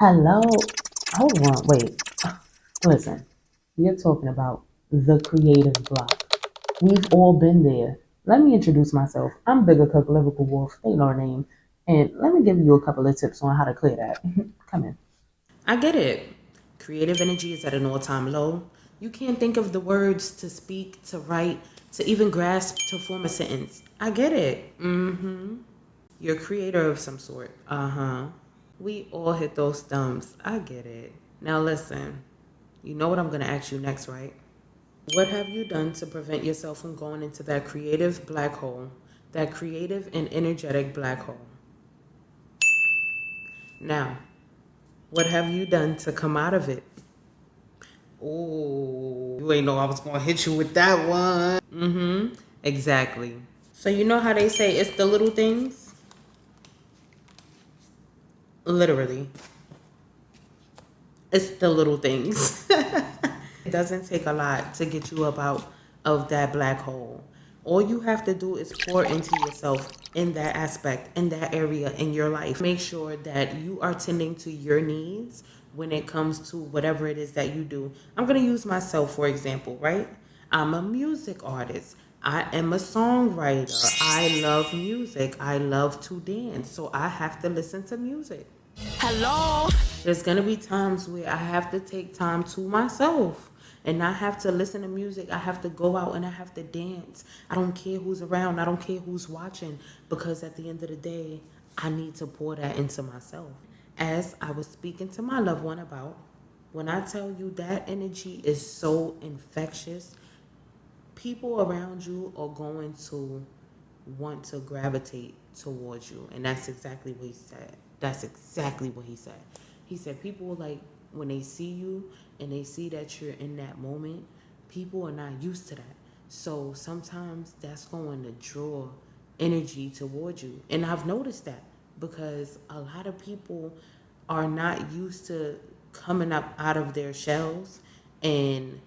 Hello. Hold on. Wait. Listen. We're talking about the creative block. We've all been there. Let me introduce myself. I'm Bigga Cook, Lyrical Wolf. They know her name. And let me give you a couple of tips on how to clear that. Come in. I get it. Creative energy is at an all time low. You can't think of the words to speak, to write, to even grasp to form a sentence. I get it. You're a creator of some sort. We all hit those thumbs. I get it. Now listen, you know what I'm going to ask you next, right? What have you done to prevent yourself from going into that creative black hole? That creative and energetic black hole. Now, what have you done to come out of it? Oh, you ain't know I was gonna hit you with that one. Exactly. So you know how they say it's the little things? Literally. It's the little things. It doesn't take a lot to get you up out of that black hole. All you have to do is pour into yourself in that aspect, in that area in your life. Make sure that you are tending to your needs when it comes to whatever it is that you do. I'm going to use myself, for example, right? I'm a music artist. I am a songwriter. I love music. I love to dance. So I have to listen to music. Hello. There's gonna be times where I have to take time to myself and I have to listen to music. I have to go out and I have to dance. I don't care who's around. I don't care who's watching because at the end of the day, I need to pour that into myself. As I was speaking to my loved one about, when I tell you that energy is so infectious, people around you are going to want to gravitate towards you. And that's exactly what he said. That's exactly what he said. He said people like when they see you and they see that you're in that moment, people are not used to that. So sometimes that's going to draw energy towards you. And I've noticed that because a lot of people are not used to coming up out of their shells and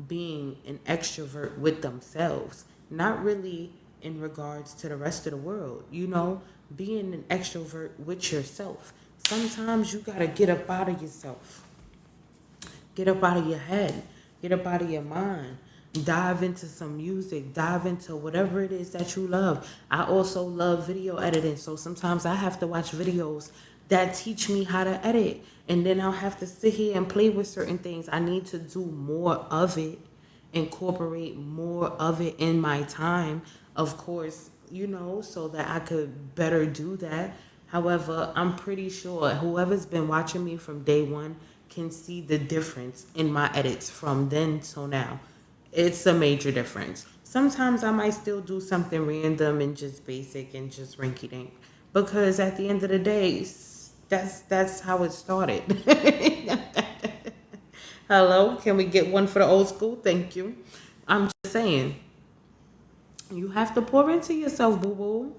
being an extrovert with themselves, not really in regards to the rest of the world, being an extrovert with yourself. Sometimes you got to get up out of yourself, get up out of your head, get up out of your mind, dive into some music, dive into whatever it is that you love. I also love video editing, so sometimes I have to watch videos that teach me how to edit, and then I'll have to sit here and play with certain things. I need to do more of it, incorporate more of it in my time, of course, so that I could better do that. However, I'm pretty sure whoever's been watching me from day one can see the difference in my edits from then till now. It's a major difference. Sometimes I might still do something random and just basic and just rinky dink because at the end of the day, that's how it started. Hello, can we get one for the old school? Thank you. I'm just saying, you have to pour into yourself, boo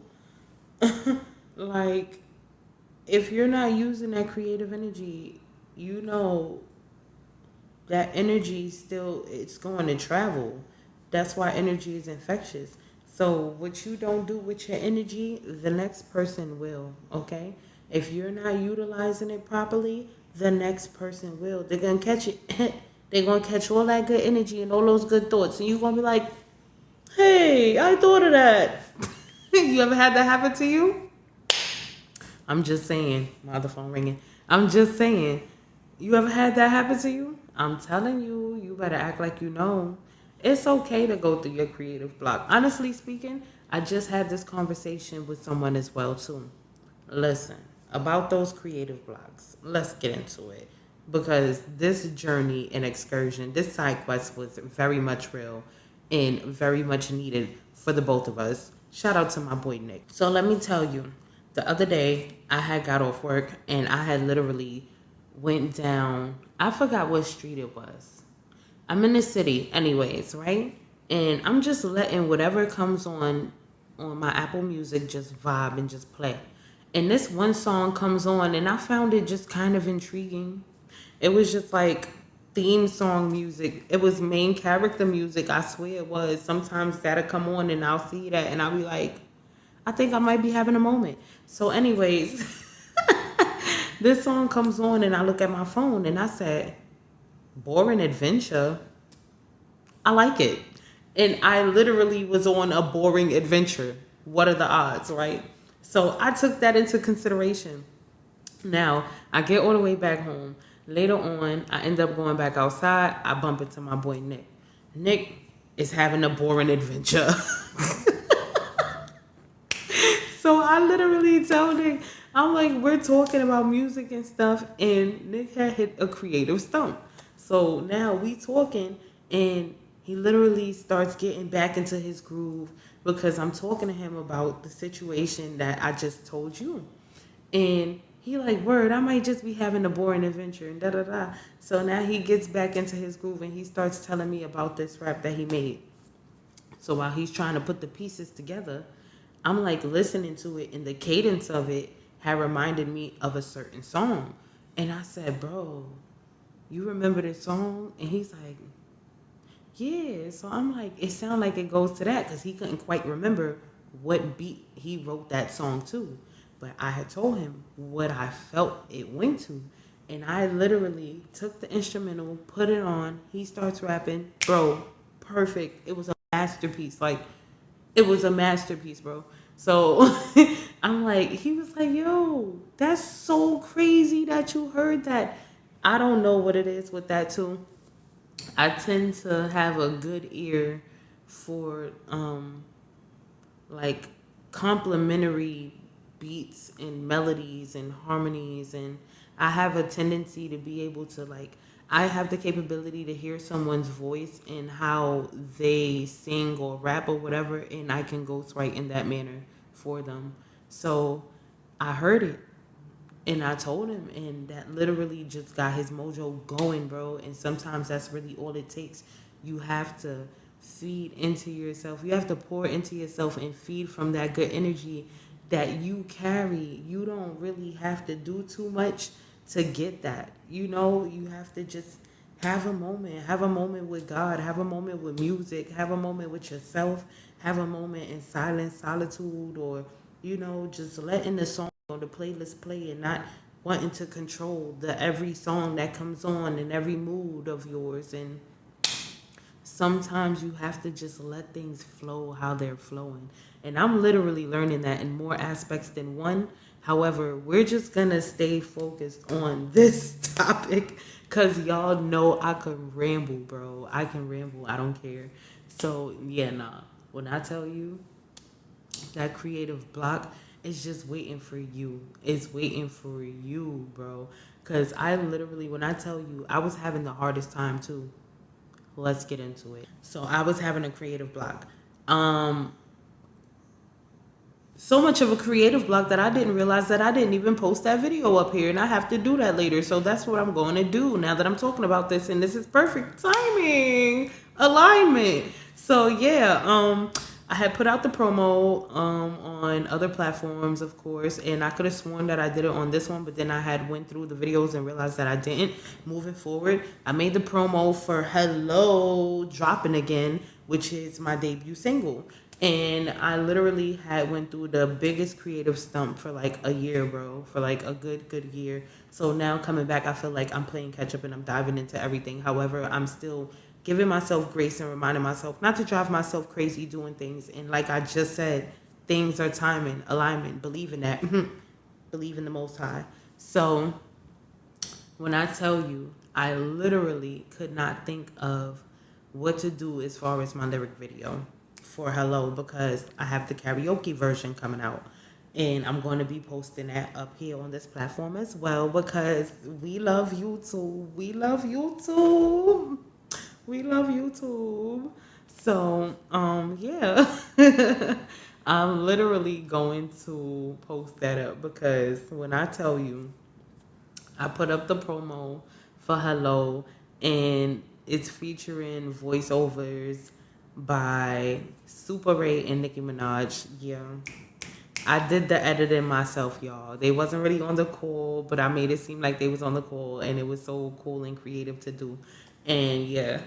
boo. Like, if you're not using that creative energy, you know that energy still it's going to travel. That's why energy is infectious. So what you don't do with your energy, the next person will, okay? If you're not utilizing it properly, the next person will. They're going to catch it. They're going to catch all that good energy and all those good thoughts. And you're going to be like, hey, I thought of that. You ever had that happen to you? I'm just saying. My other phone ringing. I'm just saying. You ever had that happen to you? I'm telling you, you better act like you know. It's okay to go through your creative block. Honestly speaking, I just had this conversation with someone as well too. Listen, about those creative blocks, let's get into it. Because this journey and excursion, this side quest was very much real and very much needed for the both of us. Shout out to my boy Nick. So let me tell you, the other day I had got off work and I had literally went down, I forgot what street it was. I'm in the city anyways, right? And I'm just letting whatever comes on my Apple Music just vibe and just play. And this one song comes on and I found it just kind of intriguing. It was just like theme song music. It was main character music. I swear it was. Sometimes that'll come on and I'll see that and I'll be like, I think I might be having a moment. So anyways, This song comes on and I look at my phone and I said, boring adventure. I like it. And I literally was on a boring adventure. What are the odds, right? So I took that into consideration. Now, I get all the way back home. Later on, I end up going back outside. I bump into my boy Nick. Nick is having a boring adventure. So I literally tell Nick, I'm like, we're talking about music and stuff, and Nick had hit a creative stump. So now we talking, and he literally starts getting back into his groove because I'm talking to him about the situation that I just told you. And he like, word, I might just be having a boring adventure and da da da. So now he gets back into his groove and he starts telling me about this rap that he made. So while he's trying to put the pieces together, I'm like listening to it, and the cadence of it had reminded me of a certain song. And I said, bro, you remember this song? And he's like, yeah. So I'm like, it sounded like it goes to that because he couldn't quite remember what beat he wrote that song to. But I had told him what I felt it went to. And I literally took the instrumental, put it on. He starts rapping. Bro, perfect. It was a masterpiece. Like, it was a masterpiece, bro. So I'm like, he was like, yo, that's so crazy that you heard that. I don't know what it is with that too. I tend to have a good ear for like complementary beats and melodies and harmonies, and I have a tendency to be able to like, I have the capability to hear someone's voice and how they sing or rap or whatever, and I can ghostwrite in that manner for them. So I heard it and I told him, and that literally just got his mojo going, bro. And sometimes that's really all it takes. You have to feed into yourself. You have to pour into yourself and feed from that good energy that you carry. You don't really have to do too much to get that. You know, you have to just have a moment. Have a moment with God. Have a moment with music. Have a moment with yourself. Have a moment in silence, solitude, or, you know, just letting the song on the playlist play and not wanting to control the every song that comes on and every mood of yours. And sometimes you have to just let things flow how they're flowing. And I'm literally learning that in more aspects than one. However, we're just gonna stay focused on this topic because y'all know I can ramble, bro. I can ramble. I don't care. So, yeah, nah. When I tell you that creative block is just waiting for you, it's waiting for you, bro. Because I literally, when I tell you, I was having the hardest time too. Let's get into it. So I was having a creative block. So much of a creative block that I didn't realize that I didn't even post that video up here, and I have to do that later. So that's what I'm going to do now that I'm talking about this, and this is perfect timing, alignment. So yeah, I had put out the promo on other platforms, of course, and I could have sworn that I did it on this one, but then I had went through the videos and realized that I didn't. Moving forward, I made the promo for Hello Dropping Again, which is my debut single. And I literally had went through the biggest creative stump for like a year, bro, for like a good year. So now coming back, I feel like I'm playing catch up and I'm diving into everything. However, I'm still giving myself grace and reminding myself not to drive myself crazy doing things. And like I just said, things are timing, alignment, believe in that. Believe in the Most High. So when I tell you, I literally could not think of what to do as far as my lyric video for Hello, because I have the karaoke version coming out, and I'm going to be posting that up here on this platform as well, because we love YouTube. We love YouTube. We love YouTube. So, yeah. I'm literally going to post that up because when I tell you, I put up the promo for Hello, and it's featuring voiceovers by Super Ray and Nicki Minaj. Yeah. I did the editing myself, y'all. They wasn't really on the call, but I made it seem like they was on the call, and it was so cool and creative to do. And yeah.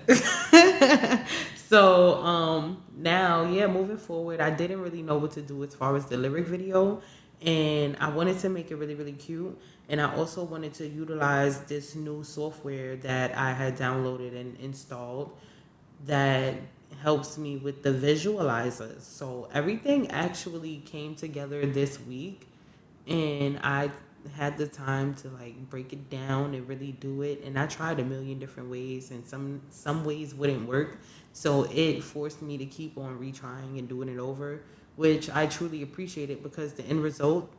So now, yeah, moving forward, I didn't really know what to do as far as the lyric video. And I wanted to make it really, really cute. And I also wanted to utilize this new software that I had downloaded and installed that helps me with the visualizers. So everything actually came together this week, and I had the time to like break it down and really do it. And I tried a million different ways, and some ways wouldn't work. So it forced me to keep on retrying and doing it over, which I truly appreciated because the end result,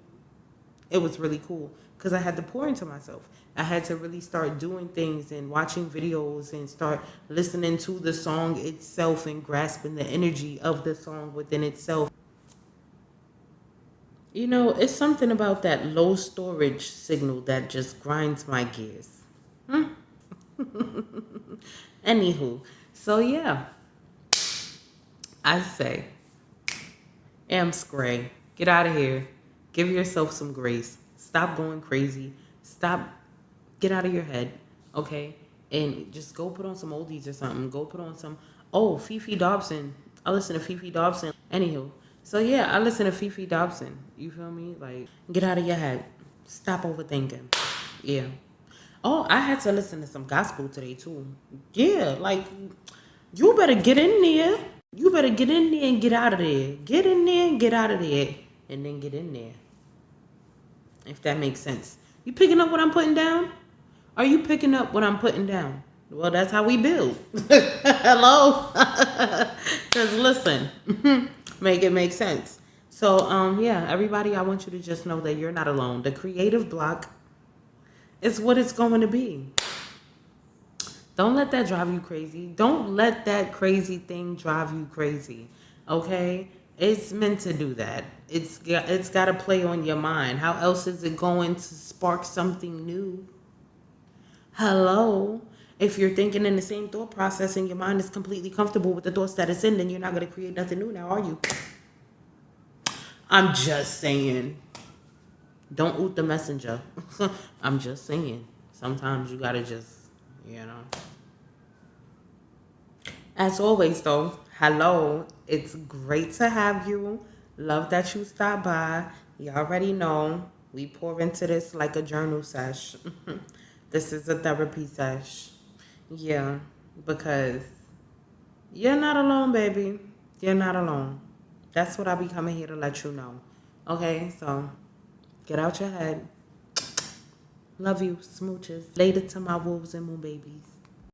it was really cool because I had to pour into myself. I had to really start doing things and watching videos and start listening to the song itself and grasping the energy of the song within itself. You know, it's something about that low storage signal that just grinds my gears. Anywho, so yeah, I say, Scray, get out of here. Give yourself some grace. Stop going crazy. Stop. Get out of your head, okay? And just go put on some oldies or something. Go put on some. Oh, Fifi Dobson. I listen to Fifi Dobson. Anywho, so yeah, I listen to Fifi Dobson. You feel me? Like, get out of your head. Stop overthinking. Yeah. Oh, I had to listen to some gospel today too. Yeah, like you better get in there. You better get in there and get out of there. Get in there and get out of there. And then get in there. If that makes sense. You picking up what I'm putting down? Are you picking up what I'm putting down? Well, that's how we build. Hello? Because listen, make it make sense. So, yeah, everybody, I want you to just know that you're not alone. The creative block is what it's going to be. Don't let that drive you crazy. Don't let that crazy thing drive you crazy. Okay? It's meant to do that. It's got to play on your mind. How else is it going to spark something new? Hello? If you're thinking in the same thought process and your mind is completely comfortable with the thoughts that it's in, then you're not going to create nothing new now, are you? I'm just saying. Don't oot the messenger. I'm just saying. Sometimes you got to just, you know. As always, though, hello. It's great to have you. Love that you stopped by. You already know we pour into this like a journal sesh. This is a therapy sesh. Yeah, because you're not alone, baby. You're not alone. That's what I be coming here to let you know. Okay, so get out your head. Love you. Smooches. Later to my wolves and moon babies.